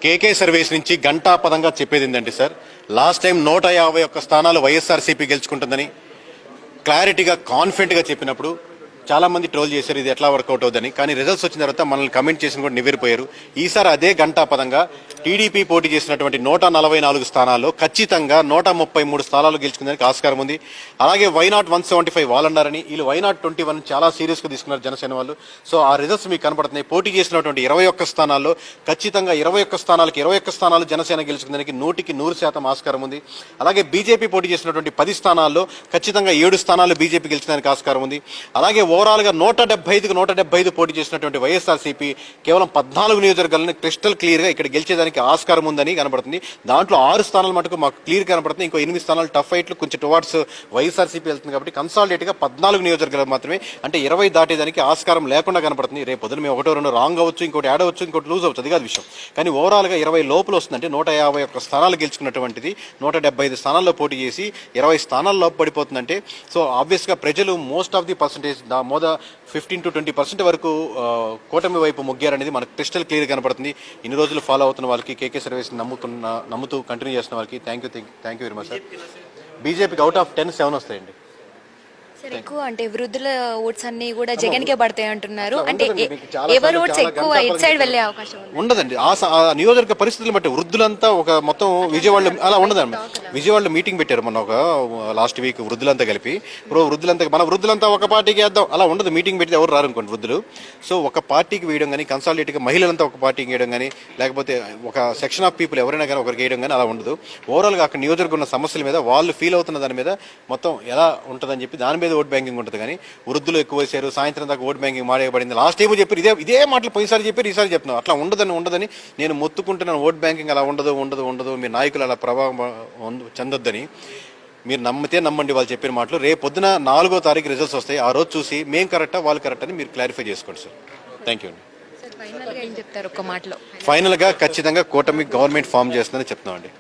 కేకే service నుంచి గంటాపదంగా చెప్పేది ఏంటంటే సార్, లాస్ట్ టైం 151 స్థానాలు వైఎస్ఆర్సీపీ గెలుచుకుంటుందని క్లారిటీగా కాన్ఫిడెంట్గా చెప్పినప్పుడు చాలా మంది ట్రోల్ చేశారు ఇది ఎట్లా వర్కౌట్ అవుతుందని. కానీ రిజల్ట్స్ వచ్చిన తర్వాత మనల్ని కమెంట్ చేసిన కూడా నివ్వెరిపోయారు. ఈసారి అదే గంటాపదంగా టీడీపీ పోటీ చేసినటువంటి 144 స్థానాల్లో ఖచ్చితంగా 133 స్థానాలు గెలుచుకునేందుకు ఆస్కారం ఉంది. అలాగే వైనాట్ 175 వాళ్ళు అన్నారని, వీళ్ళు వైనాట్ 21 చాలా సీరియస్గా తీసుకున్నారు జనసేన వాళ్ళు. సో ఆ రిజల్ట్స్ మీకు కనపడుతున్నాయి. పోటీ చేసినటువంటి 21 స్థానాల్లో ఖచ్చితంగా 21 స్థానాలకు 21 స్థానాలు జనసేన గెలుచుకునేందుకు 100% ఆస్కారం ఉంది. అలాగే బీజేపీ పోటీ చేసినటువంటి 10 స్థానాల్లో ఖచ్చితంగా 7 స్థానాలు బీజేపీ గెలుచుకోవడానికి ఆస్కారం ఉంది. అలాగే ఓవరాల్గా 175కు 175 పోటీ చేసినటువంటి వైఎస్ఆర్సీపీ కేవలం 14 నియోజకవర్గాలను క్రిస్టల్ క్లియర్గా ఇక్కడ గెలిచేదానికి ఆస్కారం ఉందని కనబడుతుంది. దాంట్లో 6 స్థానాలు మటుకు మాకు క్లియర్ కనబడుతుంది. ఇంకో 8 స్థానాలు టఫ్ ఫైట్లు కొంచెం టువార్డ్స్ వైఎస్ఆర్సీపీ వెళ్తుంది. కాబట్టి కన్సాలిడేట్గా 14 నియోజకవర్గాలు మాత్రమే, అంటే 20 దాటేదానికి ఆస్కారం లేకుండా కనబడుతుంది. రేపు పొద్దున మేము 1-2 రాంగ్ అవ్వచ్చు, ఇంకోటి యాడ్ అవ్వచ్చు, ఇంకోటి లూజ్ అవ్వచ్చు, అది కాదు విషయం. కానీ ఓవరాల్గా 20 లోపల వస్తుంది. అంటే 151 స్థానాలు గెలుచుకున్నటువంటిది 175 స్థానాల్లో పోటీ చేసి 20 స్థానాల లోపు పడిపోతుందంటే, సో ఆబ్వియస్గా ప్రజలు most of the percentage 15 to 20% వరకు కూటమి వైపు మొగ్గారనేది మనకు క్రిస్టల్ క్లియర్ కనపడుతుంది. ఇన్ని రోజులు ఫాలో అవుతున్న వాళ్ళకి, కేకే సర్వీస్ నమ్ముతూ కంటిన్యూ చేస్తున్న వాళ్ళకి thank you very much sir. బీజేపీకి అవుట్ ఆఫ్ 10 7 వస్తాయండి. ఎక్కువ అంటే వృద్ధుల ఓట్స్ అన్ని కూడా జగన్ కే పడతాయి అంటున్నారు. అంటే ఎవరు ఓట్స్ ఎక్కువ ఇట్ సైడ్ వెళ్ళే అవకాశం ఉండదండి. ఆ నియోజకవర్గ పరిస్థితులు బట్టి వృద్ధులంతా ఒక మొత్తం విజయవాడలో అలా ఉండదండి. విజయవాడలో మీటింగ్ పెట్టారు మొన్న ఒక లాస్ట్ వీక్ వృద్ధులంతా కలిపి. మన వృద్ధులంతా ఒక పార్టీకి వేద్దాం అలా ఉండదు. మీటింగ్ పెడితే ఎవరు రారు అనుకోండి వృద్ధులు. సో ఒక పార్టీకి వేయడం కానీ, కన్సాలిడేట్గా మహిళలంతా ఒక పార్టీకి వేయడం కానీ, లేకపోతే ఒక సెక్షన్ ఆఫ్ పీపుల్ ఎవరైనా కానీ ఒకరికి వేయడం కానీ అలా ఉండదు. ఓవరాల్గా అక్కడ నియోజకవర్గం ఉన్న సమస్యల మీద వాళ్ళు ఫీల్ అవుతున్న దాని మీద మొత్తం ఎలా ఉంటుందని చెప్పి దాని మీద ఓట్ బ్యాంకింగ్ ఉంటుంది. కానీ వృద్ధులు ఎక్కువ వేశారు, సాయంత్రం దాకా ఓట్ బ్యాంకింగ్ మారేయబడింది. లాస్ట్ టైం చెప్పారు ఇదే మాటలు పోయినసారి చెప్పారు, ఈసారి చెప్తున్నాను. అట్లా ఉండదని నేను మొత్తుకుంటున్నాను. ఓట్ బ్యాంకింగ్ అలా ఉండదు, మీ నాయకులు అలా ప్రభావం చెందొద్దని. మీరు నమ్మితే నమ్మండి వాళ్ళు చెప్పిన మాటలు. రేపు పొద్దున 4వ తారీఖు రిజల్ట్స్ వస్తాయి. ఆ రోజు చూసి మేము కరెక్టా వాళ్ళు కరెక్ట్ అని మీరు క్లారిఫై చేసుకోండి సార్. థ్యాంక్ యూ అండి. ఫైనల్గా ఖచ్చితంగా కూటమి గవర్నమెంట్ ఫామ్ చేస్తుందని చెప్తున్నామండి.